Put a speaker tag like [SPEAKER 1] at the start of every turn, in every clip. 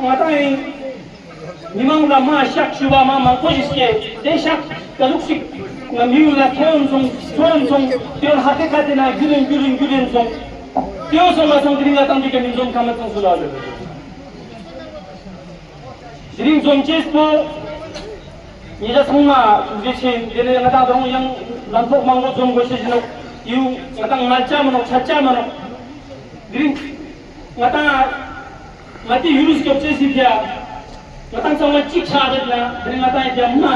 [SPEAKER 1] ngatai nimang lama syak shuba mama kojiske deshak kaluksik ngamiu la thon song tion hate khate na gulen song tio song la song dringa tam dike nimzom kamat song sulale dring song chespo Nija sangma ujeche dene ngata dong yang lantok mango song gose jino yu ngata ngalcha mano chacha mano dring ngata ngati yurus kopche sipya ngata sama chik chadet na dring ngata dia ma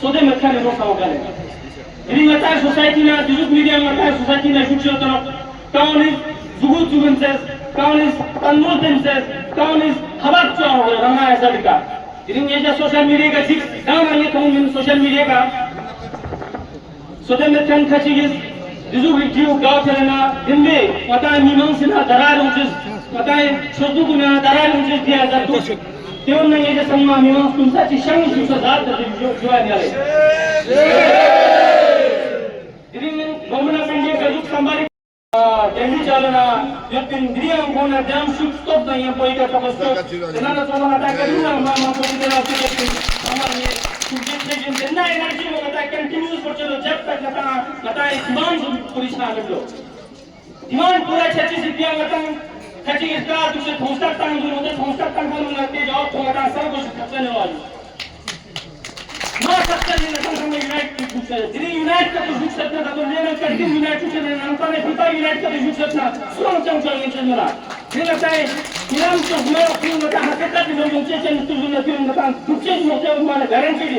[SPEAKER 1] sode mekhane no sama gale dring ngata society na dijuk media ngata society na shucho tono town is zugu jugunses town is tanmol tenses town is habak cho ho ranga aisa dika dring ye social media ka chik down ye thong social media ka sode mekhan khachigis dijuk video gaw chelena dimbe ngata mimang sina dararung jis ngata chodu guna dararung jis dia jatu teon nang ye samma mimang kunsa chi shang chi sa zat da juwa dia le dring gomna pindi ka juk sambari Delhi chalana yakin driyam gona dam should stop the employee ka pasto nana sola ata karuna ma ko dela su amar ye suggestion denna energy mo ata continuous for chalo jab tak nata demand police na galo demand pura chachi se diya ngata chachi iska dushe thostak tang do mode thostak tang ko na te job ko ngata sab ko khachane wali ma sakta ni na tang unite ki dushe diri unite ka dushe sakta da to lena ka din unite ki ne nanta ne pita unite ka dushe sakta suram chang chang ni chenra dina tai niram to me ki ngata hakikat ni lo che chen tu na tu ngata dushe mo te ma guarantee di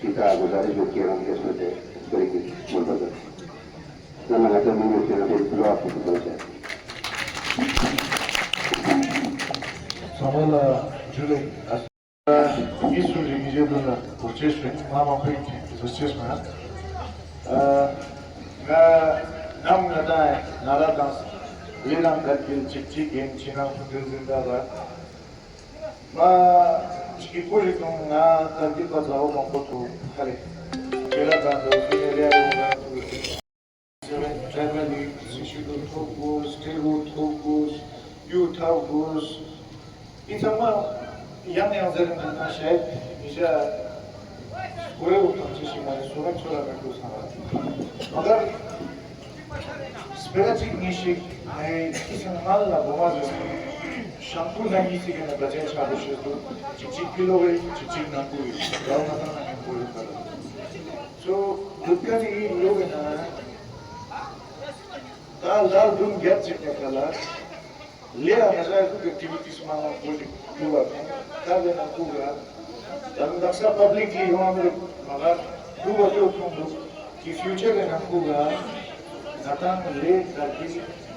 [SPEAKER 2] kita guzaris bagi orang kita sebagai sebagai membantu. Nama kata mengikuti nanti keluar untuk bekerja.
[SPEAKER 3] Samala Julie, isu lagi je dulu proses mama pergi proses mana. Nam nada nara dans, liram kerja cik yang Cina sudah zindah. Чики позже на тарги базао мамбото харе. Пера бандо финериао бандо. Germany, Sicily, Togus, Tilburg, Togus, Utah, Togus. İnsanlar yan yazarından aşağı işte skoya utanışı yani sorak yapıyorlar. Fakat speratik nişik insanlarla bomazı shampoo nahi si ke na baje chadu shetu chichik kilo ve chichik na ko gaun na na ko karo so dukani loge na dal dum get chekne kala le ana ja ko activities ma ko kuwa ta ve na kuwa dan daksa publicly ho amre magar kuwa jo ko ki future na kuwa natan le darki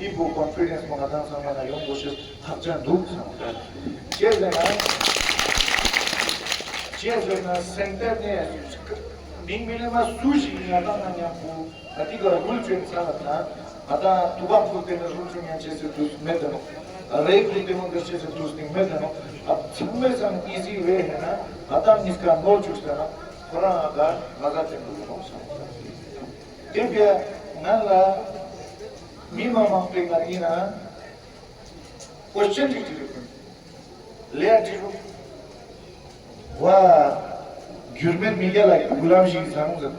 [SPEAKER 3] ibu confidence mengatakan sama na yung boses hakjan duk sama Cezena center ne ning minema suji ata na nyaku atiga rulchen sana na ata tubak fute na rulchen ya chese dus medano rei fute mo chese dus ning medano ab chamme san easy way hai na ata niska no chustana Orang akan ngagatin dulu dia nala mima mampenga ina question diktiru lihat dulu wah Gürmet milya lagi gulam sih sangat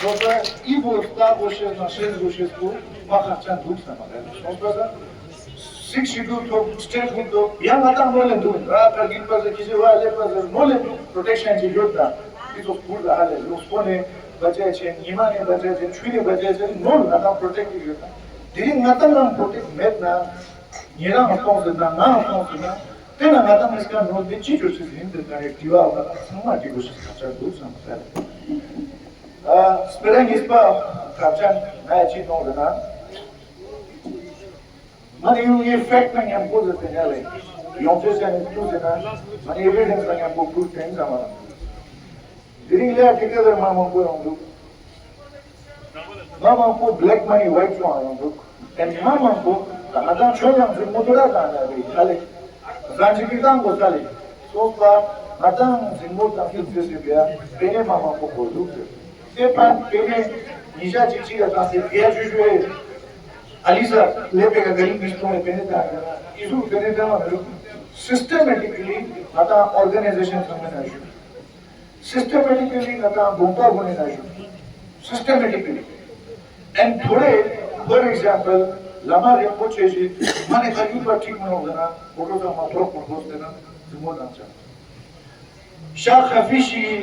[SPEAKER 3] Sonra İbo'da boşuna şey boşesku bakacağım tutsa bana. Sonra sikşidu to step to yan adam böyle dur. Rahat git bazı kişi var le bazı nole protection ji yoda. Biz o burada hale uspone bacağı için imane bacağı için çüre bacağı için nol adam protect yoda. Dirin adam protect metna yera aponda na aponda tena adam iska nol de chicho se hinde directiva ona sama ji boşes kaçar tutsa mesela. Sperăm ispa capțan mai aici nou de na. Mani un efect na am pus de ele. Eu fiz în plus de na. Mani evidence na am pus de în zaman. Diring le together mama pus un look. Mama pus black money white one look. And mama pus Adam çoğun bir motora da ne hale. Zanjikirdan gozali. Sofa Adam zimurdan fitse ya. Beni mama pus koyduk. Sepan pele niza chichi da se via juju Alisa lepe ka garim bisto mein peneta isu peneta ma systematically ata organization samena ju systematically ata bomba bone na ju systematically and thode for example lama rinpoche ji mane kali par thik na hogana photo ka ma proper hoste na tumo na cha Şah Hafishi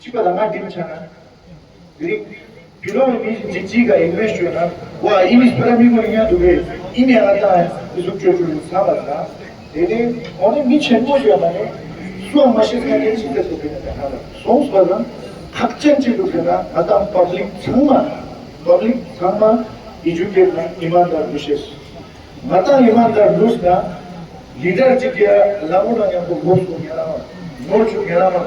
[SPEAKER 3] Chica da mai dimchana. Direct pilon mi jijiga invest na wa ini spera mi gonya duge. Ini ata isu chochu sabata. Ede oni mi chenmo ya mane so machine ka ke chite so ke na. Sons bagan hakchen chi duge na adam public sama educate na imandar wishes. Mata imandar dus na leader chi kya lamuda ya ko gos ko ya no chu ya na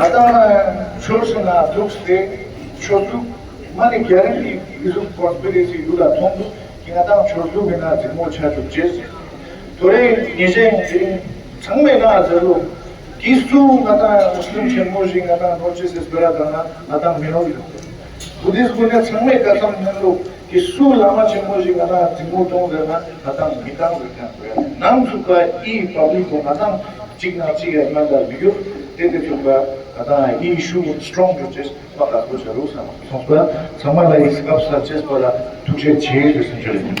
[SPEAKER 3] Adam çoğusuna tukste çocuk mani guarantee isu conspiracy yula tondu ki adam çocuğu bina zimo çocuk cez tore nice 정말 나아서로 기수 나타 무슬림 쳔모지 나타 노체스 베라다나 나타 미노리 부디스군에 정말 가sam면로 기수 라마 쳔모지 나타 지모동데나 나타 미당 그렇게 남수가 이 파블리코 나타 직나치게 만다 비교 대대표가 나타 이 이슈 strong just 바다 보셔로서 정말 정말 이 스캅사 제스보다 두제 제일 선절입니다.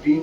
[SPEAKER 4] 3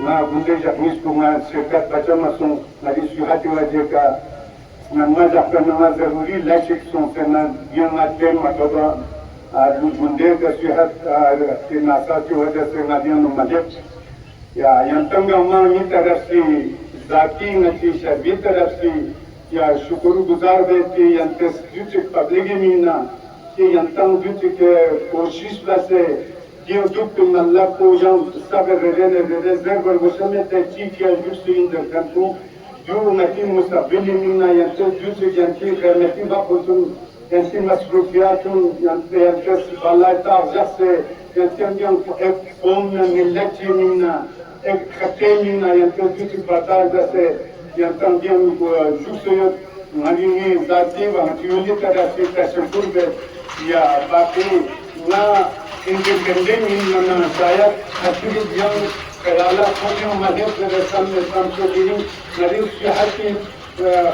[SPEAKER 5] na bunde jakmis kunga sekat baca masung nadi suhati wajeka nama jakkan nama zaruri lashik son sena yang atem matoba lu bunde ka suhat ke nasa ki wajah se nadiyan malek ya yang tangga ma ni taraf se zati ngati sharbi taraf se ya syukur guzar beti yang tasjud public mina ke yang tang jut ke koshish base Dio tutto nella cosa stava vedendo reserva gosamete citi al giusto in del campo giù metti mustabili minna yanto giusto janti metti va posun yanti masrufiatu yanti balata jasse yanti andiam om millati minna ek khatemina yanto giusto batal jasse yanti andiam giusto ngani zati wa tiuli tarasi tashukurbe ya baki na independent in saya hasil yang kerana punya madhab berasal Islam sendiri dari sihati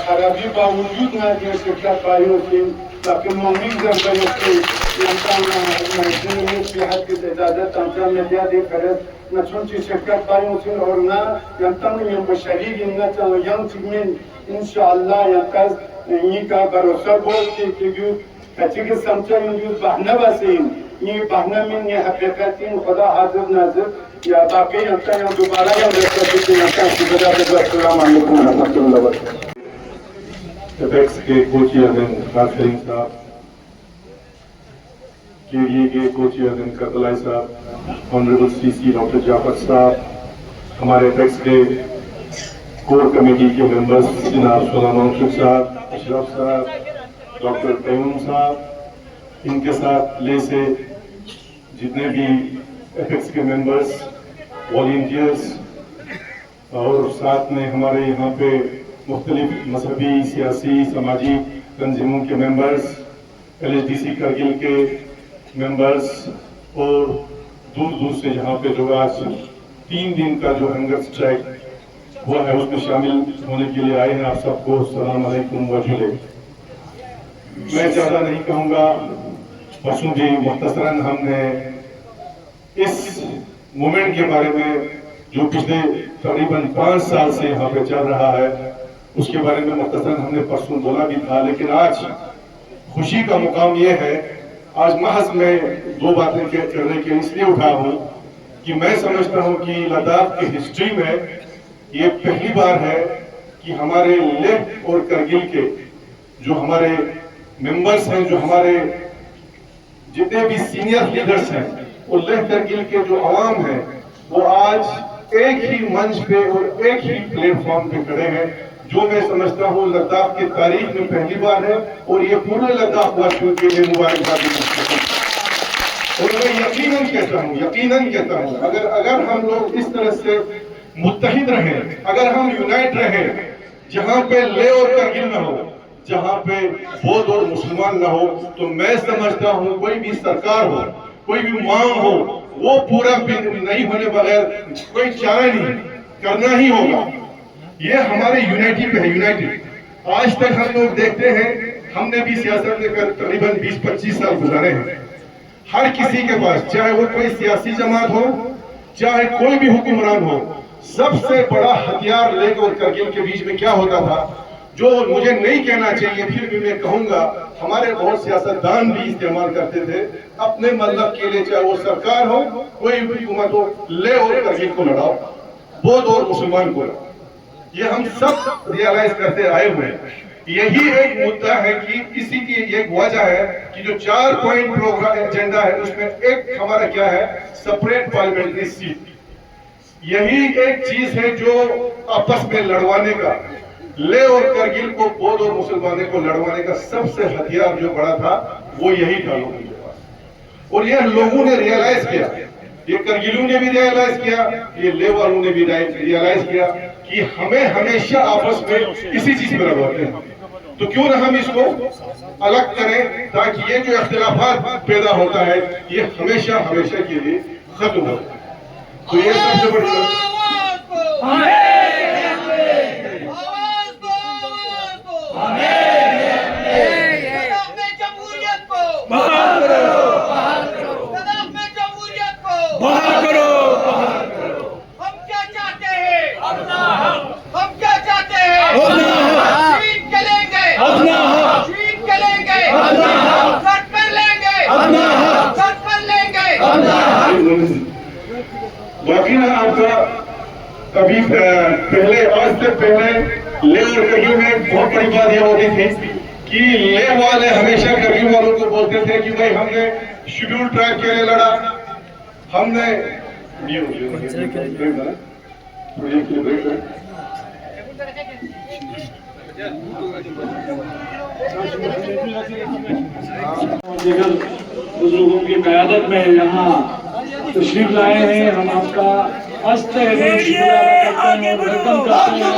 [SPEAKER 5] kharabi bawujud na dia sekitar bayu sin tapi mungkin banyak yang tanah sihati ada tanah media di keras nasional sekitar bayu sin orangnya yang tanah yang bersyarik yang cipmin insyaallah yang kas ini ka barosa bol ki kecil sampai yang bahna basin یہ بہنا میں یہ حقیقتین خدا حاضر ناظر یا باقی انتا یا دوبارہ یا رسول انتا شکرہ دیگر السلام علیکم ورحمۃ اللہ وبرکاتہ۔
[SPEAKER 6] ایپیکس کے کو چیئرمین راج کریم صاحب، KDA کے کو چیئرمین کرتلائی صاحب، آنریبل CC ڈاکٹر جعفر صاحب، ہمارے ایپیکس کے کور کمیٹی کے ممبرز جناب سلام منصور صاحب، اشرف صاحب، ڈاکٹر تیمم صاحب، ان کے ساتھ لے سے جتنے بھی ایپیکس کے ممبرز، والنٹیئرز اور ساتھ میں ہمارے یہاں پہ مختلف مذہبی، سیاسی، سماجی تنظیموں کے ممبرز، LHDC کرگل کے ممبرز اور دور دور سے یہاں پہ جو آج 3 دن کا جو ہنگر اسٹرائک ہوا ہے اس میں شامل ہونے کے لیے آئے ہیں، آپ سب کو السلام علیکم وجلے۔ میں زیادہ نہیں کہوں گا، پرسوں بھی مختصراً ہم نے اس مومنٹ کے بارے میں جو پچھلے تقریباً 5 سال سے یہاں پہ چل رہا ہے اس کے بارے میں مختصراً ہم نے پرسوں بولا بھی تھا، لیکن آج خوشی کا مقام یہ ہے، آج محض میں 2 باتیں کرنے کے اس لیے اٹھا ہوں کہ میں سمجھتا ہوں کہ لداخ کی ہسٹری میں یہ پہلی بار ہے کہ ہمارے لیہ اور کرگل کے جو ہمارے ممبرز ہیں، جو ہمارے جتنے بھی سینئر لیڈرز ہیں، وہ لیہ کرگل کے جو عوام ہیں وہ آج ایک ہی منچ پہ اور ایک ہی پلیٹ فارم پہ کھڑے ہیں، جو میں سمجھتا ہوں لداخ کی تاریخ میں پہلی بار ہے، اور یہ پورے لداخ واسیوں کے لیے مبارکباد دیتا ہوں۔ اور میں یقیناً کہتا ہوں اگر ہم لوگ اس طرح سے متحد رہیں، اگر ہم یونائٹ رہیں، جہاں پہ لیہ اور کرگل نہ ہو، جہاں پہ بودھ اور مسلمان نہ ہو، تو میں سمجھتا ہوں کوئی بھی سرکار ہو، کوئی بھی مانگ ہو، وہ پورا نہیں ہونے بغیر کوئی چارہ نہیں، کرنا ہی ہوگا۔ یہ ہمارے یونائٹی پہ ہے، یونائٹی۔ آج تک ہم لوگ دیکھتے ہیں، ہم نے بھی سیاست میں تقریباً 20-25 سال گزارے ہیں، ہر کسی کے پاس، چاہے وہ کوئی سیاسی جماعت ہو، چاہے کوئی بھی حکمران ہو، سب سے بڑا ہتھیار لے کر کرگل کے بیچ میں کیا ہوتا تھا، جو مجھے نہیں کہنا چاہیے پھر بھی میں کہوں گا، ہمارے بہت سیاستدان بھی استعمال کرتے تھے اپنے مطلب کے لیے، چاہے وہ سرکار ہو کوئی بھی حکومت ہو، لے اور کرگل کو لڑاؤ، بودھ اور مسلمان کو لڑاؤ. یہ ہم سب ریئلائز کرتے آئے ہوئے ہیں. یہی ایک مدعا ہے کہ اسی کی ایک وجہ ہے کہ جو 4 پوائنٹ پروگرام ایجنڈا ہے اس میں ایک ہمارا کیا ہے، سپریٹ پارلیمنٹری سیٹ. یہی ایک چیز ہے جو آپس میں لڑوانے کا، لے اور کرگل کو، بودھ اور مسلمانوں کو لڑوانے کا سب سے ہتھیار جو بڑا تھا وہ یہی تھا لوگوں کے پاس. اور یہ لوگوں نے ریئلائز کیا، یہ کرگلوں نے بھی ریئلائز کیا، یہ لے والوں نے بھی ریئلائز کیا کہ ہمیں ہمیشہ آپس میں اسی چیز میں لڑواتے ہیں، تو کیوں نہ ہم اس کو الگ کریں تاکہ یہ جو اختلافات پیدا ہوتا ہے یہ ہمیشہ ہمیشہ کے لیے ختم ہو. تو یہ سب سے بڑی باقی نا آپ کا کبھی پہلے، آج سے پہلے لے اور کرگل میں بہت بڑی بات یہ ہوتی تھی کہ لے والے ہمیشہ کرگل والوں کو بولتے تھے کہ بھائی ہم نے شیڈول ٹرائب کے لیے لڑا، ہم نے
[SPEAKER 1] بزرگوں کی قیادت میں یہاں تشریف لائے ہیں. ہم آپ کا ہنستے ہوئے شکریہ ادا کرتے ہیں، ویلکم کرتے ہیں.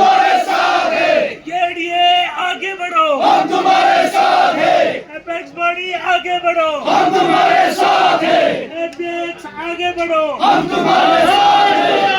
[SPEAKER 7] آگے بڑھو، ہم تمہارے ساتھ ہیں. ایپیکس باڈی آگے بڑھو، ہم تمہارے ساتھ ہیں. ایپیکس آگے بڑھو، ہم تمہارے ساتھ ہیں.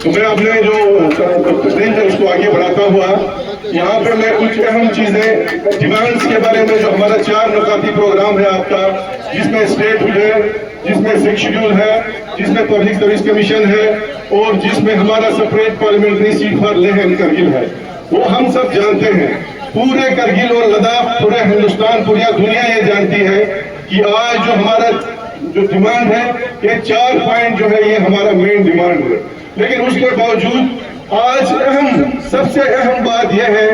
[SPEAKER 6] تو میں اپنے جو تقریر ہے اس کو آگے بڑھاتا ہوا، یہاں پر میں کچھ اہم چیزیں ڈیمانڈز کے بارے میں، جو ہمارا 4 نکاتی پروگرام ہے آپ کا، جس میں اسٹیٹ ہے، جس میں 6 شیڈول ہے، جس میں پبلک سروس کمیشن ہے، اور جس میں ہمارا separate parliamentary seat for Leh and Kargil ہے، وہ ہم سب جانتے ہیں. پورے کرگل اور لداخ، پورے ہندوستان، پوری دنیا یہ جانتی ہے کہ آج جو ہمارا جو ڈیمانڈ ہے یہ 4 پوائنٹ جو ہے یہ ہمارا مین ڈیمانڈ ہے. لیکن اس کے باوجود آج سب سے اہم بات یہ ہے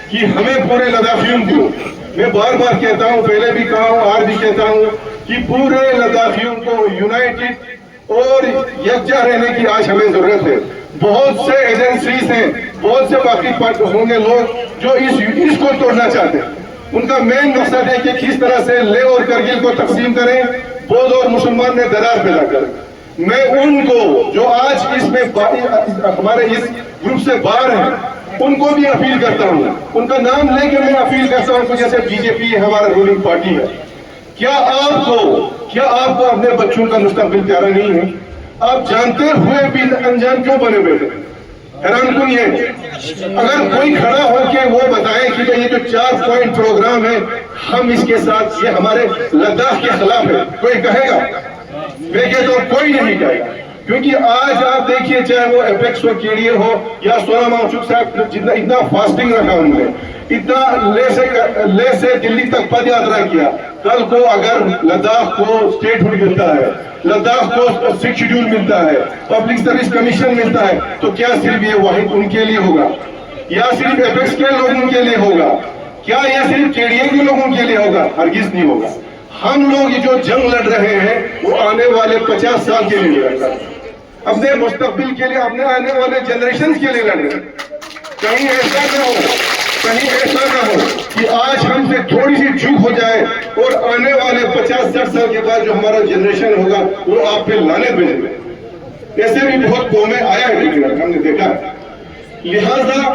[SPEAKER 6] کہ ہمیں پورے لداخیوں کو، میں بار بار کہتا ہوں، پہلے بھی کہا ہوں، آج بھی کہتا ہوں کہ پورے لداخیوں کو یونائٹڈ اور یکجا رہنے کی آج ہمیں ضرورت ہے. بہت سے ایجنسیز ہیں، بہت سے باقی ہوں گے لوگ جو اس کو توڑنا چاہتے ہیں. ان کا مین مقصد ہے کہ کس طرح سے لے اور کرگل کو تقسیم کریں، بودھ اور مسلمان میں درار پیدا کریں. میں ان کو جو آج اس میں ہمارے اس گروپ سے باہر ہیں ان کو بھی اپیل کرتا ہوں، ان کا نام لے کے میں اپیل کرتا ہوں کہ جیسے بی جے پی ہمارا رولنگ پارٹی ہے، کیا آپ کو اپنے بچوں کا مستقبل پیارا نہیں ہے؟ آپ جانتے ہوئے بھی انجان کیوں بنے بیٹھے؟ حیران کن یہ، اگر کوئی کھڑا ہو کے وہ بتائے کہ یہ جو 4 پوائنٹ پروگرام ہے ہم اس کے ساتھ، یہ ہمارے لداخ کے خلاف ہے، کوئی کہے گا؟ میں کہتا ہوں کوئی نہیں کہے گا. کیونکہ آج آپ دیکھیے، چاہے وہ ایپیکس کے لیے ہو یا سونام وانگچک صاحب، جتنا اتنا فاسٹنگ رکھا انہوں نے، اتنا لے سے دلی تک پد یاترا کیا کل کو اگر لداخ کو اسٹیٹ ہوڈ ملتا ہے, لداخ کو 6 شیڈول ملتا ہے, پبلک سروس کمیشن ملتا ہے, تو کیا صرف یہ واحد ان کے لیے ہوگا یا صرف ایپیکس کے لوگوں کے لیے ہوگا, کیا یہ صرف KDA کے لوگوں کے لیے ہوگا؟ ہرگز نہیں ہوگا. ہم لوگ یہ جو جنگ لڑ رہے ہیں وہ آنے والے 50 سال کے لیے لڑ رہے ہیں, اپنے مستقبل کے لیے, اپنے آنے والے جنریشن کے لیے لڑ رہے ہیں. کہیں ایسا نہ ہو, کہیں ایسا نہ ہو کہ آج ہم سے تھوڑی سی چوک ہو جائے اور آنے والے 50-60 سال کے بعد جو ہمارا جنریشن ہوگا وہ آپ پہ لانے بھیجے. ایسے بھی بہت قومیں آیا ہے, ہم نے دیکھا ہے. لہذا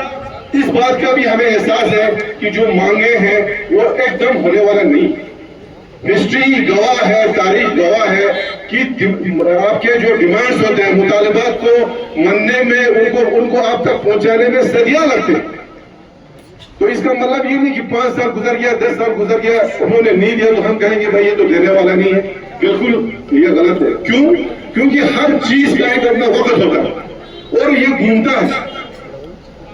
[SPEAKER 6] اس بات کا بھی ہمیں احساس ہے کہ جو مانگے ہیں وہ ایک دم ہونے والا نہیں. ہسٹری گواہ ہے, تاریخ گواہ ہے کہ آپ کے جو ڈیمانڈز ہوتے ہیں, مطالبات کو مننے میں, ان کو آپ تک پہنچانے میں صدیاں لگتے ہیں. تو اس کا مطلب یہ نہیں کہ 5 سال گزر گیا, 10 سال گزر گیا, انہوں نے نہیں دیا تو ہم کہیں گے بھائی یہ تو دینے والا نہیں ہے. بالکل یہ غلط ہے. کیوں؟ کیونکہ ہر چیز کا ایک اپنا وقت ہوتا ہے اور یہ گھومتا ہے.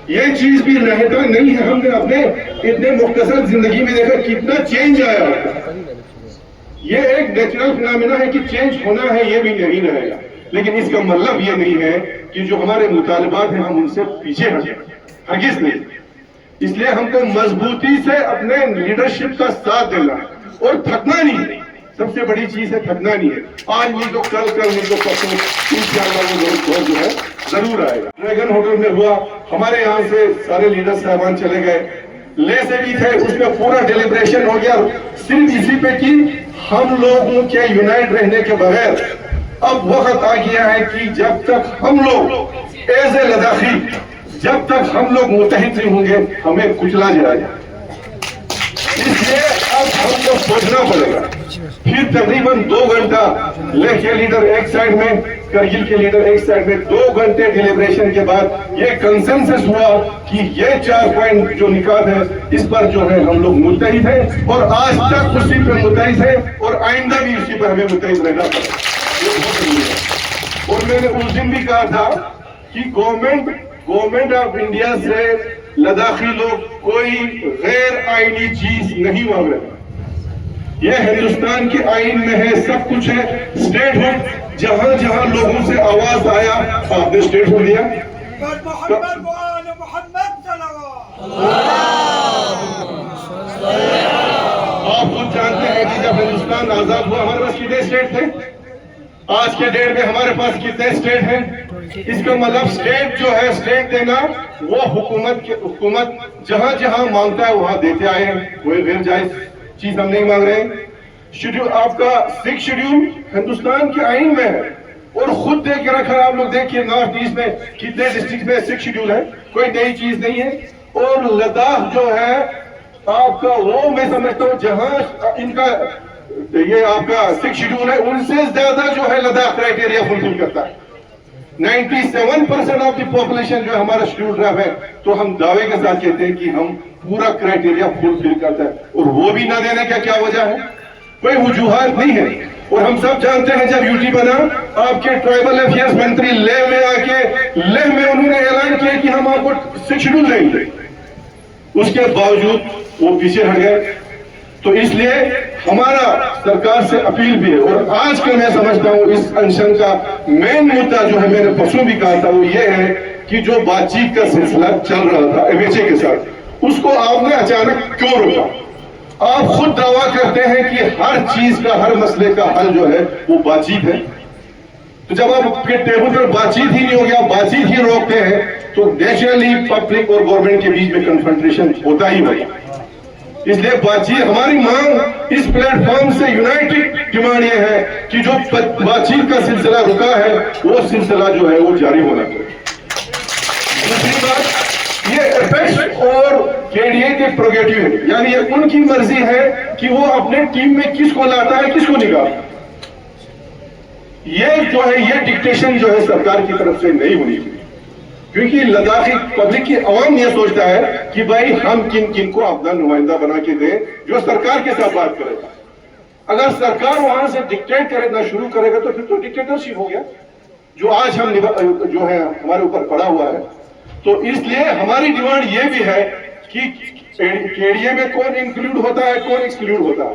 [SPEAKER 6] یہ چیز بھی رہتا نہیں ہے. ہم نے اپنے اتنے مختصر زندگی میں دیکھا کتنا چینج آیا ہوتا ہے. یہ ایک نیچرل فینامنا ہے کہ چینج ہونا ہے, یہ بھی نہیں رہے گا. لیکن اس کا مطلب یہ نہیں ہے کہ جو ہمارے مطالبات ہیں ہم ان سے پیچھے ہٹ جائیں, ہرگز نہیں. اس لیے ہم کو مضبوطی سے اپنے لیڈرشپ کا ساتھ دینا ہے اور تھکنا نہیں ہے. سب سے بڑی چیز ہے تھکنا نہیں ہے. آج نہیں تو کل, کل نہیں تو پرسوں, انشاءاللہ وہ دور جو ہے ضرور آئے گا. ڈریگن ہوٹل میں ہوا, ہمارے یہاں سے سارے لیڈر صاحبان چلے گئے, لے سے بھی تھے, اس میں پورا ڈیلیبریشن ہو گیا صرف اسی پہ کہ ہم لوگوں کے یونائٹ رہنے کے بغیر اب وقت آ گیا ہے کہ جب تک ہم لوگ ایز اے لداخی, جب تک ہم لوگ متحد نہیں ہوں گے ہمیں کچلا جائے گا. اس لیے اب ہم کو سوچنا پڑے گا. پھر تقریباً 2 گھنٹہ لیہ کے لیڈر ایک سائڈ میں, کرگل کے لیڈر ایک سائڈ میں, 2 گھنٹے ڈیلیبریشن کے بعد یہ کنسنسس ہوا کہ یہ 4 پوائنٹ جو نکات ہے اس پر جو ہے ہم لوگ متحد ہیں اور آج تک اسی پہ متحد ہیں اور آئندہ بھی اسی پر ہمیں متحد رہنا پڑے. یہ بہت ضروری ہے. اور میں نے اس دن بھی کہا تھا کہ گورنمنٹ آف انڈیا سے لداخی لوگ کوئی غیر آئینی چیز نہیں مانگ رہے. یہ ہندوستان کے آئین میں ہے, سب کچھ ہے. اسٹیٹ ہوڈ, جہاں جہاں لوگوں سے آواز آیا آپ نے اسٹیٹ ہوڈ دیا. آپ خود جانتے ہیں کہ جب ہندوستان آزاد ہوا ہمارے پاس کتنے اسٹیٹ تھے؟ آج کے ڈیٹ میں ہمارے پاس کتنے اسٹیٹ ہیں؟ اس کا مطلب اسٹیٹ جو ہے, اسٹیٹ دینا وہ حکومت جہاں جہاں مانگتا ہے وہاں دیتے آئے ہیں. کوئی غیر جائز چیز ہم نہیں مانگ رہے ہیں. شیڈول آپ کا 6 شیڈول ہندوستان کے آئین میں ہے اور خود دے کے رکھا. آپ لوگ دیکھیے نارتھ ایسٹ میں کتنے ڈسٹرکٹ میں 6 شیڈول ہے, کوئی نئی چیز نہیں ہے. اور لداخ جو ہے آپ کا, وہ میں سمجھتا ہوں جہاں ان کا یہ آپ کا 6 شیڈول ہے ان سے زیادہ جو ہے لداخ کرائٹیریا فلفل کرتا ہے. 97% آف دی پاپولیشن جو ہمارا شیڈول ٹرائب ہے, تو ہم دعوے کے ساتھ کہتے ہیں کہ ہم پورا کرائٹیریا فلفل کرتا ہے. اور وہ بھی نہ دینے کا کیا وجہ ہے؟ کوئی وجوہات نہیں ہے. اور ہم سب جانتے ہیں جب UT بنا, آپ کے ٹرائبل افیئرز منتری لیہ میں آ کے لیہ میں انہوں نے اعلان کیا کہ ہم آپ کو 6 شیڈول دیں گے. اس کے باوجود وہ پیچھے ہٹ گئے. تو اس لیے ہمارا سرکار سے اپیل بھی ہے. اور آج کا میں سمجھتا ہوں اس انشن کا مین مدعا جو ہے, میں نے پرسوں بھی کہا تھا, وہ یہ ہے کہ جو بات چیت کا سلسلہ چل رہا تھا MHA کے ساتھ, اس کو آپ نے اچانک کیوں روکا؟ آپ خود دعویٰ کرتے ہیں کہ ہر چیز کا, ہر مسئلے کا حل جو ہے وہ بات چیت ہے. تو جب آپ کے ٹیبل پر بات چیت ہی نہیں ہو گیا, بات چیت ہی روکتے ہیں, تو نیچرلی پبلک اور گورنمنٹ کے بیچ میں کنفرنٹریشن ہوتا ہی ہوگا. اس لیے بات چیت, ہماری مانگ اس پلیٹ فارم سے یونائٹڈ ڈیمانڈ یہ ہے کہ جو بات چیت کا سلسلہ رکا ہے وہ سلسلہ جو ہے وہ جاری ہونا چاہیے. دوسری بات, یہ ایپیکس اور KDA کے پروگیٹیو ہے, یعنی یہ ان کی مرضی ہے کہ وہ اپنے ٹیم میں کس کو لاتا ہے, کس کو نکالتا ہے. یہ جو ہے یہ ڈکٹیشن جو ہے سرکار کی طرف سے نہیں ہونی چاہیے. کیونکہ لداخی پبلک کی عوام یہ سوچتا ہے کہ بھائی ہم کن کن کو اپنا نمائندہ بنا کے دیں جو سرکار کے ساتھ بات کرے گا. اگر سرکار وہاں سے ڈکٹیٹ کرنا شروع کرے گا تو پھر تو ڈکٹیٹرشپ ہو گیا جو آج ہم جو ہے ہمارے اوپر پڑا ہوا ہے. تو اس لیے ہماری ڈیمانڈ یہ بھی ہے کہ KDA میں کون انکلوڈ ہوتا ہے, کون ایکسکلوڈ ہوتا ہے.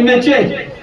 [SPEAKER 8] MHA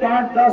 [SPEAKER 8] 5-10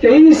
[SPEAKER 3] 23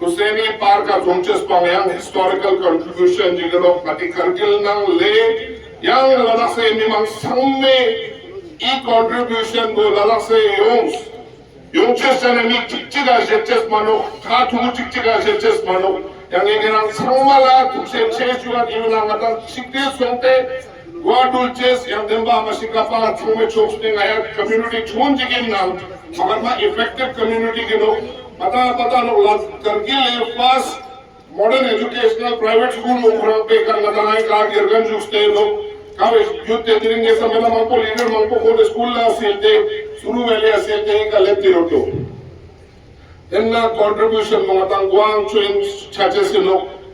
[SPEAKER 9] Kuseni Parka Zumches Pamyang historical contribution Jigadok Nati Kargil Nang Le Yang Ladase Mimang Sangme E contribution go Ladase Yongs 용체산에 미 직지가 제체스 마노 다 두고 직지가 제체스 마노 양에게랑 상말라 tukse 체주가 이유나 마당 식대 송때 guadulches yang demba masikapa chume chokste ngaya community chun jigin nam magar ma effective community ke log pata log lag kargil pass modern educational private school ukhrang pe karna danai ka girgan juste log kawe youth tedringe samela mangko leader mangko khode school la silte suru vele silte ka lepti roto enna contribution mangatang guang chuin chaches ke log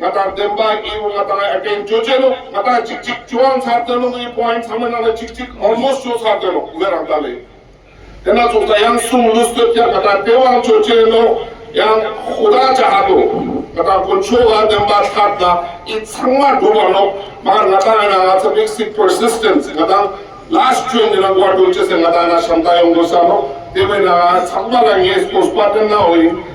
[SPEAKER 9] mata demba iu mata aten jojelo mata chik chik chuan sartano ni point samana na chik chik almost so sartano verantale tena to yang sum lusto kya mata tewang jojelo yang khuda chahado mata control demba khatda it sangma dobano mar nata na basic persistence mata last train na guardo chese mata na shamta yung dosano debe na sangma la yes postpartum na hoi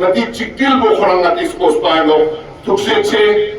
[SPEAKER 9] nati chikdil bo khorang ngati spos paego tukse che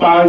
[SPEAKER 5] 5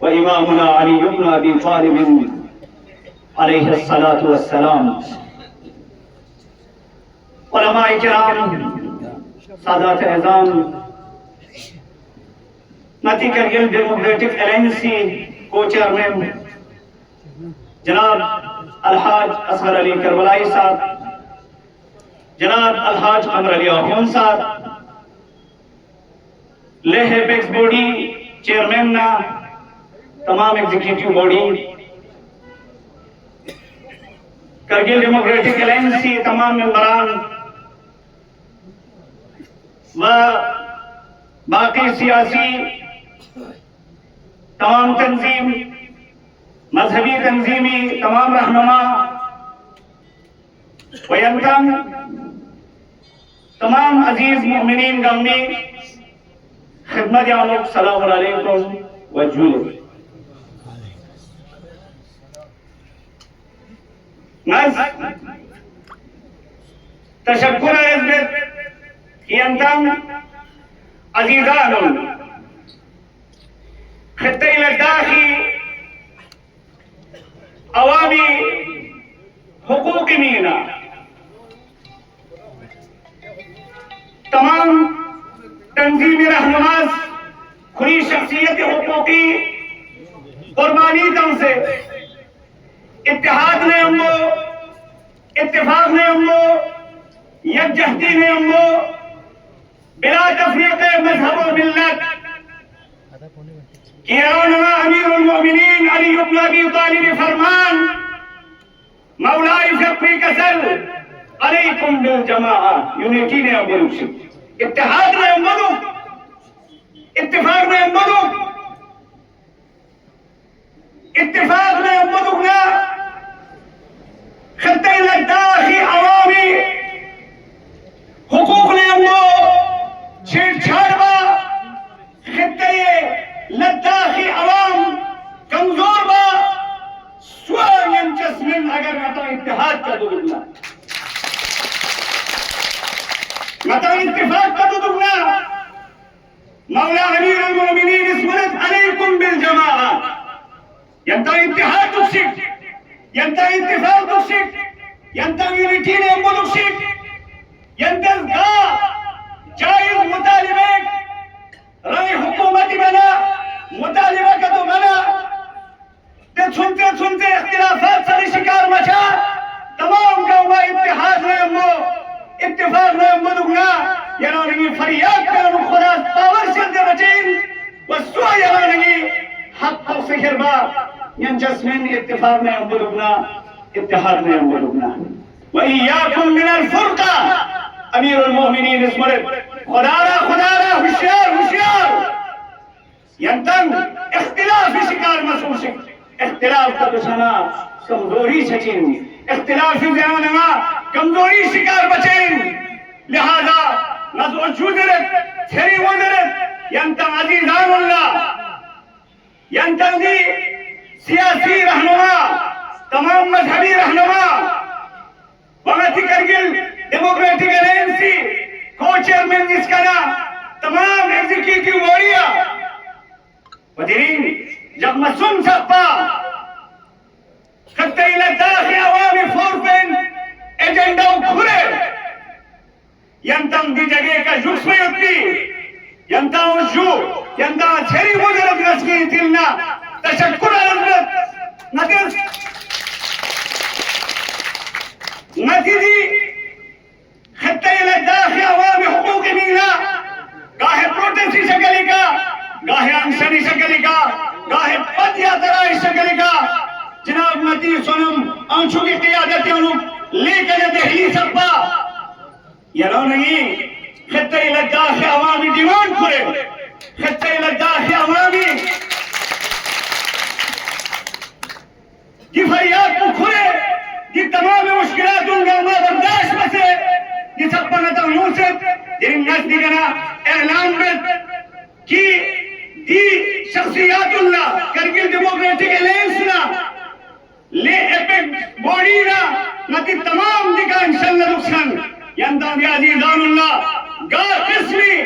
[SPEAKER 8] وإمامنا علي بن أبي طالب عليه الصلاة والسلام علماء کرام سادات اعظام نتی Kargil democratic الائنسی کو chairman جناب الحاج اصغر علی کربلائی صاحب جناب الحاج قمر علی آخون صاحب لیہ ایپیکس بوڈی چیئرمین نا تمام ایگزیکٹیو باڈی کرگل ڈیموکریٹک الائنسی تمام ممبران و باقی سیاسی تمام تنظیم، مذہبی تنظیمی تمام رہنما وینتم تمام عزیز مؤمنین گامی خدمت آنوک سلام علیکم و جولو نز تشکر عزت ینتم عزیزانم خطے لداخی عوامی حقوق مینا تمام تنظیمی رہنماز کھلی شخصیت حقوقی قربانی تم سے اتحاد نے امو اتفاق نے امو یکجہتی نے امو بلا تفریق مذہب و ملت کہ رونما امیر المؤمنین علی بن ابی طالب فرمان مولائی فقری کسل علیکم بالجماعہ یونیٹی نے امو اتحاد نے امو اتفاق نے امو اتفاق نے امو خطے لداخی عوامی حقوق نے امو چھیڑ چھاڑ با خطے لداخی عوام کمزور با سوائن جسمن اگر نہ تو اتحاد کا دگنا نہ تو اتفاق کا دگنا مولا امیر المؤمنین اسمرت علیکم بالجماعہ ینتا اتحاد تکشک ینتا اتفاق تکشک ینتا یونیٹی نے امو تکشک ینتا جائز مطالبے رائے حکومتی بنا مطالبہ کا تو بنا سنتے سنتے اختلافات سری شکار مچا تمام کا ہوا اتحاد نے امو اتفاق نے امو دگنا یعنی فریاد کرنو خدا پاور شد بچین وسوء یعنی حق و سخر با ینجسمین اتفاق نے امو دگنا اتحاد نے امو دگنا وَإِيَّاكُمْ مِنَ الْفُرْقَةِ امیر المؤمنین اسمرت خدارا ہوشیار ہوشیار ینتن اختلاف شکار مسوشک اختلاف کا دشنا کمزوری چھچین اختلاف زیانما کمزوری شکار بچین لہذا نظر جودرت چھری ودرت ینتن عزیزان اللہ ینتن دی سیاسی رہنما تمام مذہبی رہنما وقتی کرگل ڈیموکریٹک الائنسی کو-چیئرمین جس کا نام تمام ایگزیکٹیو واریا وزیرین جب مسن سکتا خطے لداخی عوامی فورپین ایجنڈا کھلے ینتم دی جگہ کا جوکس میں ہوتی ینتم جو ینتم چھری مجرد رسکی تلنا تشکر حضرت نتیجی خطے لداخی عوامی حقوق مینا گاہے پروٹیسٹی شکلی کا گاہے انشانی شکلی کا گاہے پدیاترائی شکلی کا جناب نتی سنم انشو کی قیادتی انہوں لے کر دہلی سکتا یہ نہیں خطے لداخی عوامی ڈیمانڈ کرے خطے لداخی عوامی کی فریاد کو کھلے یہ تمام مشکلات ان کا برداشت میں سے یہ سب پناتا ہوں سے جن نزدی کنا اعلان میں کی دی شخصیات اللہ کرگل ڈیموکریٹک الائنس نا لے ایپک بوڑی نا نتی تمام دیکھا انشاءاللہ دکھن یندان دی عزیزان اللہ گا قسمی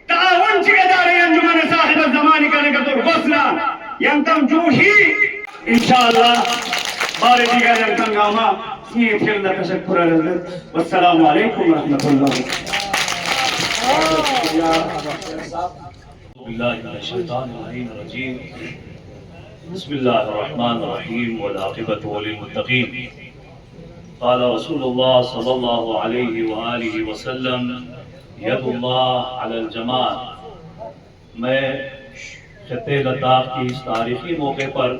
[SPEAKER 8] تعاون چی ادارے انجمن صاحب الزمانی کرنے کا تو غسنا یندان جو ہی انشاءاللہ بارے دیگر یندان گاما یہ کھیلنا تشکر رضا والسلام علیکم ورحمۃ اللہ
[SPEAKER 10] بسم اللہ الرحمن الرحیم والعاقبۃ للمتقین قال رسول اللہ صلی اللہ علیہ وآلہ وسلم ید اللہ علی الجماعت. میں خطے لداخ کی اس تاریخی موقع پر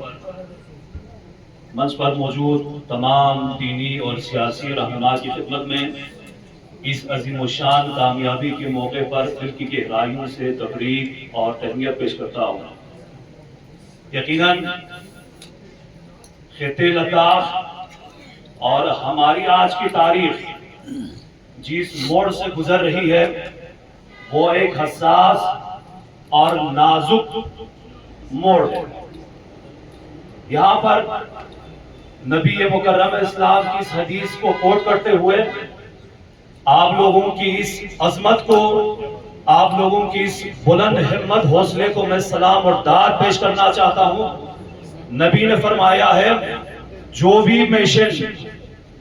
[SPEAKER 10] منچ پر موجود تمام دینی اور سیاسی رہنما کی خدمت میں اس عظیم و شان کامیابی کے موقع پر دل کی گہرائیوں سے تبریک اور تہنیت پیش کرتا ہوں۔ یقیناً خطے لداخ اور ہماری آج کی تاریخ جس موڑ سے گزر رہی ہے وہ ایک حساس اور نازک موڑ ہے۔ یہاں پر نبی مکرم اسلام کی اس حدیث کو کوٹ کرتے ہوئے آپ لوگوں کی اس عظمت کو، آپ لوگوں کی اس بلند ہمت حوصلے کو میں سلام اور داد پیش کرنا چاہتا ہوں۔ نبی نے فرمایا ہے جو بھی مشن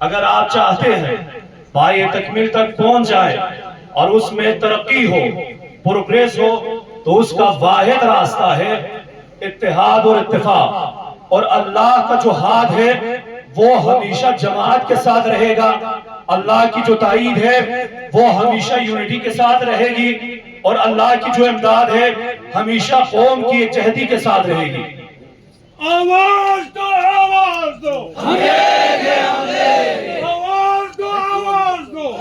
[SPEAKER 10] اگر آپ چاہتے ہیں پائے تکمیل تک پہنچ جائے اور اس میں ترقی ہو، پروگریس ہو، تو اس کا واحد راستہ ہے اتحاد اور اتفاق، اور اللہ کا جو ہاتھ ہے وہ ہمیشہ جماعت کے ساتھ رہے گا، اللہ کی جو تائید ہے وہ ہمیشہ یونٹی کے ساتھ رہے گی، اور اللہ کی جو امداد ہے ہمیشہ قوم کی یکجہتی کے ساتھ رہے گی۔
[SPEAKER 7] آواز دو، آواز دو، آواز دو، آواز دو،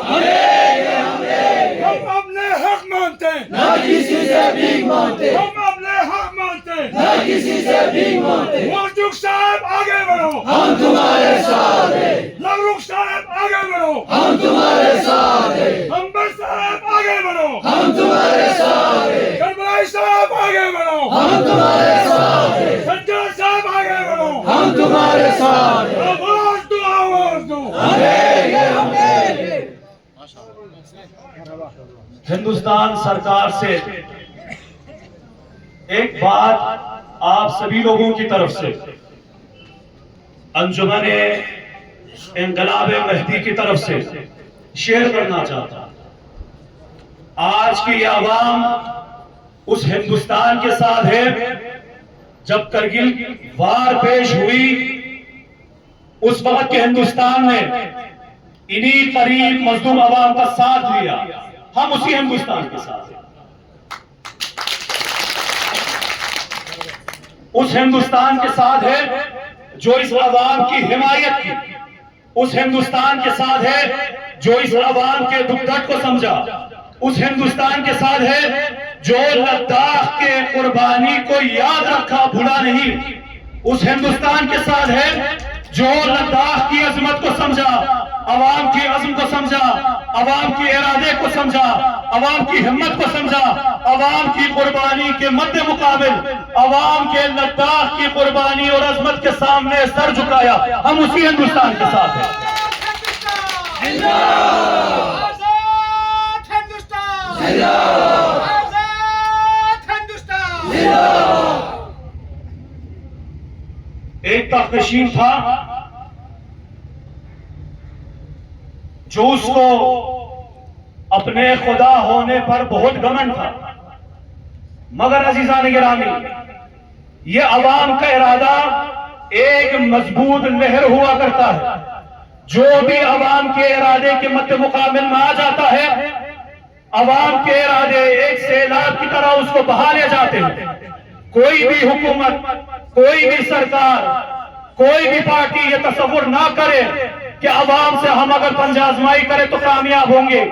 [SPEAKER 7] ہم اپنے حق مانتے ہیں، نہ کسی سے بھیک مانگتے، ہم اپنے حق مانتے ہیں، نہ کسی سے بھیک مانگتے۔ مرزوق صاحب آگے بڑھو، ہم تمہارے ساتھ ہیں۔ لغروق صاحب آگے بڑھو، ہم تمہارے ساتھ ہیں۔ انبر صاحب آگے بڑھو، ہم تمہارے ساتھ ہیں۔ کربلائی صاحب آگے بڑھو، ہم تمہارے ساتھ ہیں۔ سجاد صاحب آگے بڑھو، ہم تمہارے ساتھ ہیں۔ آواز دو، آواز دو،
[SPEAKER 10] ہندوستان سرکار سے ایک بات آپ سبھی لوگوں کی طرف سے، انجمن انقلاب مہدی کی طرف سے شیئر کرنا چاہتا ہوں۔ آج کی یہ عوام اس ہندوستان کے ساتھ ہے جب کرگل وار پیش ہوئی، اس وقت کے ہندوستان نے انہی قریب مظلوم عوام کا ساتھ لیا، ہم اسی ہندوستان کے ساتھ ہیں۔ اس ہندوستان کے ساتھ ہے جو اس عوام کی حمایت کی، اس ہندوستان کے ساتھ ہے جو اس عوام کے دکھ درد کو سمجھا، اس ہندوستان کے ساتھ ہے جو لداخ کے قربانی کو یاد رکھا، بھولا نہیں، اس ہندوستان کے ساتھ ہے جو لداخ کی عظمت کو سمجھا، عوام کی عزم کو سمجھا، عوام کی ارادے کو سمجھا، عوام کی ہمت کو سمجھا، عوام کی قربانی کے مد مقابل عوام کے لداخ کی قربانی اور عظمت کے سامنے سر جھکایا، ہم اسی ہندوستان کے ساتھ ہیں۔ ایک تخت نشین تھا جو اس کو اپنے خدا ہونے پر بہت گھمنڈ تھا، مگر عزیزان گرامی یہ عوام کا ارادہ ایک مضبوط لہر ہوا کرتا ہے، جو بھی عوام کے ارادے کے مد مقابل میں آ جاتا ہے، عوام کے ارادے ایک سیلاب کی طرح اس کو بہا لے جاتے ہیں۔ کوئی بھی حکومت، کوئی بھی سرکار، کوئی بھی پارٹی یہ تصور نہ کرے کہ عوام سے ہم اگر پنجہ آزمائی کریں تو کامیاب ہوں گے،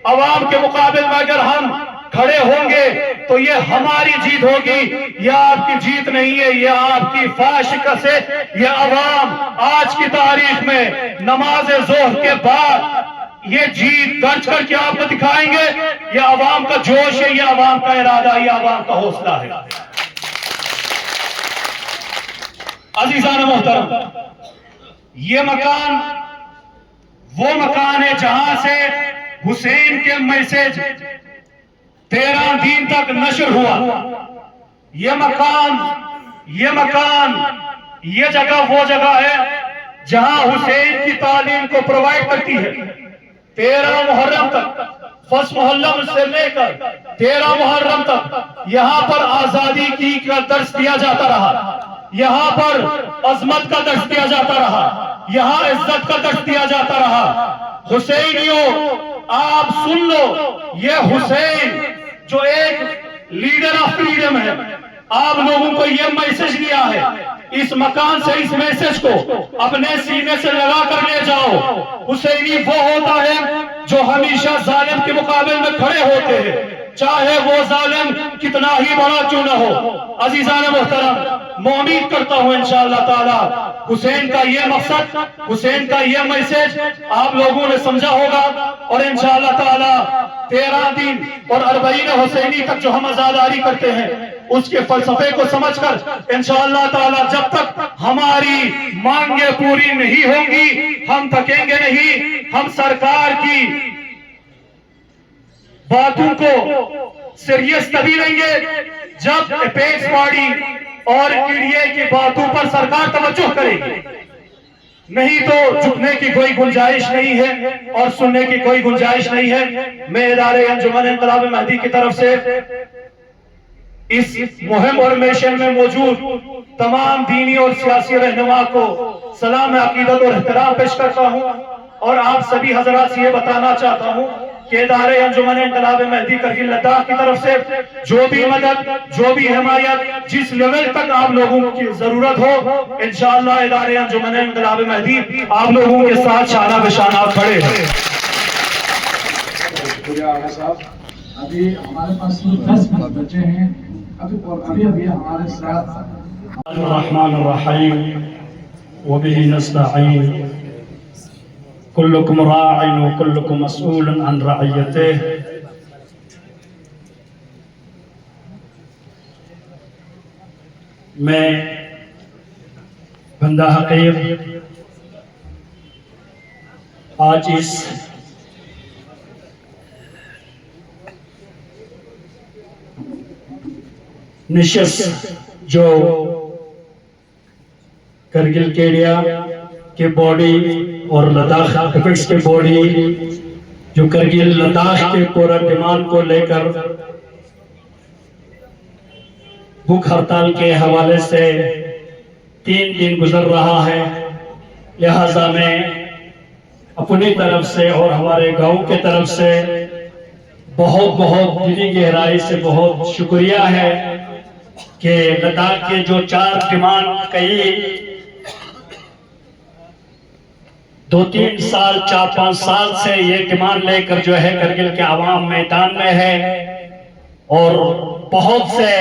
[SPEAKER 10] عوام کے مقابل میں اگر ہم کھڑے ہوں گے تو یہ ہماری جیت ہوگی۔ یہ آپ کی جیت نہیں ہے، یہ آپ کی فاشقت ہے۔ یہ عوام آج کی تاریخ میں نماز ظہر کے بعد یہ جیت درج کر کے آپ کو دکھائیں گے۔ یہ عوام کا جوش ہے، یہ عوام کا ارادہ، یہ عوام کا حوصلہ ہے۔ عزیزان محترم، یہ مکان وہ مکان ہے جہاں سے حسین کے میسج 13 دن تک نشر ہوا۔ یہ مکان یہ جگہ وہ جگہ ہے جہاں حسین کی تعلیم کو پرووائڈ کرتی ہے۔ 13 محرم تک، فرسٹ محرم سے لے کر 13 محرم تک یہاں پر آزادی کی درس دیا جاتا رہا، یہاں پر عظمت کا درس دیا جاتا رہا، یہاں عزت کا درس دیا جاتا رہا۔ حسینیوں آپ سن لو، یہ حسین جو ایک لیڈر آف فریڈم ہے، آپ لوگوں کو یہ میسج دیا ہے، اس مکان سے اس میسج کو اپنے سینے سے لگا کر لے جاؤ۔ حسینی وہ ہوتا ہے
[SPEAKER 6] جو ہمیشہ ظالم کے مقابل میں کھڑے ہوتے ہیں، چاہے وہ ظالم کتنا ہی بڑا کیوں نہ ہو۔ عزیزان محترم، میں امید کرتا ہوں انشاءاللہ تعالی حسین کا یہ مقصد، حسین کا یہ میسج آپ لوگوں نے سمجھا ہوگا، اور انشاءاللہ تعالی 13 دن اور 40 حسینی تک جو ہم عزاداری کرتے ہیں، اس کے فلسفے کو سمجھ کر انشاءاللہ تعالی جب تک ہماری مانگیں پوری نہیں ہوں گی ہم تھکیں گے نہیں۔ ہم سرکار کی باتوں کو سیریس تبھی لیں گے جب اپیکس باڈی اور PDA کی باتوں پر سرکار توجہ کرے گی، نہیں تو جھکنے کی کوئی گنجائش نہیں ہے اور سننے کی کوئی گنجائش نہیں ہے۔ میں ادارے انجمن انقلاب مہدی کی طرف سے اس مہم اور مشن میں موجود تمام دینی اور سیاسی رہنما کو سلام عقیدت اور احترام پیش کرتا ہوں، اور آپ سبھی حضرات سے یہ بتانا چاہتا ہوں کہ ادارے انجمن انقلاب مہدی کرگل لداخ کی طرف سے جو بھی مدد، جو بھی حمایت، جس لیول تک آپ لوگوں کی ضرورت ہو، انشاءاللہ ادارے انجمن انقلاب مہدی آپ لوگوں کے ساتھ شانہ بشانہ کھڑے ہیں۔
[SPEAKER 3] شکریہ آغا صاحب۔ ابھی ہمارے پاس 10 منٹ بچے ہیں، ابھی ہمارے ساتھ
[SPEAKER 8] الرحمن الرحیم وبه نستعین کلکم راع وکلکم مسئول عن رعیته۔ میں بندہ حقیر آج اس نشست جو کرگل کے ایریا کے باڈی اور لداخ اپیکس کے باڈی جو کرگل لداخ کے پورا ڈیمانڈ کو لے کر بھوک ہڑتال کے حوالے سے 3 دن گزر رہا ہے، لہذا میں اپنی طرف سے اور ہمارے گاؤں کے طرف سے بہت دلی گہرائی سے بہت شکریہ ہے کہ لداخ کے جو 4 ڈیمانڈ کئی 2-3 سال 4-5 سال سے یہ ڈیمانڈ لے کر جو ہے کرگل کے عوام میدان میں ہے، اور بہت سے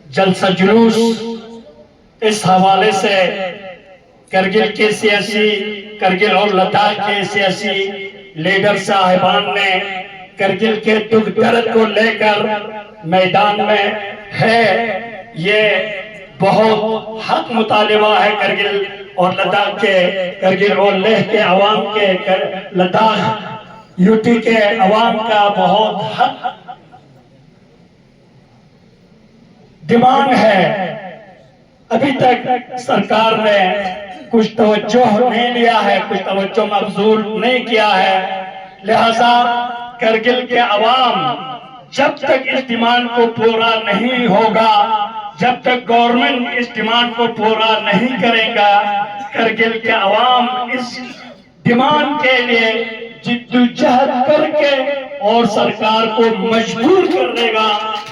[SPEAKER 8] جلسہ جلوس اس حوالے سے کرگل کے سیاسی، کرگل اور لداخ کے سیاسی لیڈر صاحبان نے کرگل کے دکھ درد کو لے کر میدان میں ہے۔ یہ بہت حق مطالبہ ہے کرگل اور لداخ کے، کرگل اور لیہ کے عوام کے، لداخ UT کے عوام کا بہت حق ڈیمانڈ ہے۔ ابھی تک سرکار نے کچھ توجہ نہیں لیا ہے، کچھ توجہ مبذول نہیں کیا ہے، لہذا کرگل کے عوام جب تک اس ڈیمانڈ کو پورا نہیں ہوگا، جب تک گورنمنٹ اس ڈیمانڈ کو پورا نہیں کرے گا، کرگل کے عوام اس ڈیمانڈ کے لیے جدوجہد کر کے اور سرکار کو مجبور کر دے گا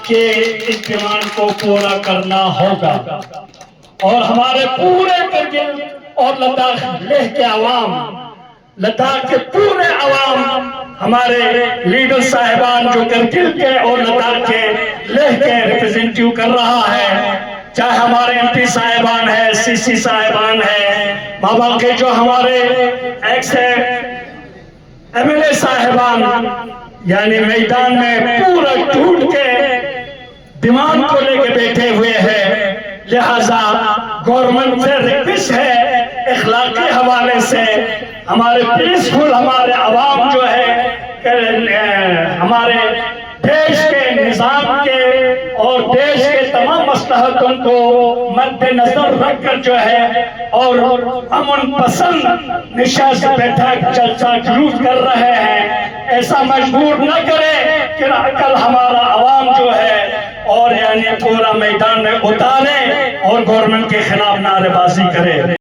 [SPEAKER 8] کہ اس ڈیمانڈ کو پورا کرنا ہوگا۔ اور ہمارے پورے کرگل اور لداخ لیہ کے عوام، لداخ کے پورے عوام، ہمارے لیڈر صاحبان جو کرگل کے اور لداخ کے لیہ کے ریپرزینٹیو کر رہا ہے، چاہے ہمارے MP صاحبان ہیں، CC صاحبان ہیں، بابا کے جو ہمارے ایکس MLA صاحبان، یعنی میدان میں پورا ٹوٹ کے ڈیمانڈ کو لے کے بیٹھے ہوئے ہیں، لہذا گورنمنٹ سے ریکویسٹ ہے اخلاقی حوالے سے ہمارے پیسفل ہمارے عوام جو ہے ہمارے دیش کے نظام کے اور دیش کے تمام مصلحتوں کو مد نظر رکھ کر جو ہے اور امن پسند نشست بیٹھک جلسہ جلوس کر رہے ہیں، ایسا مجبور نہ کرے کہ کل ہمارا عوام جو ہے اور یعنی پورا میدان میں اتارے اور گورنمنٹ کے خلاف نعرے بازی کرے۔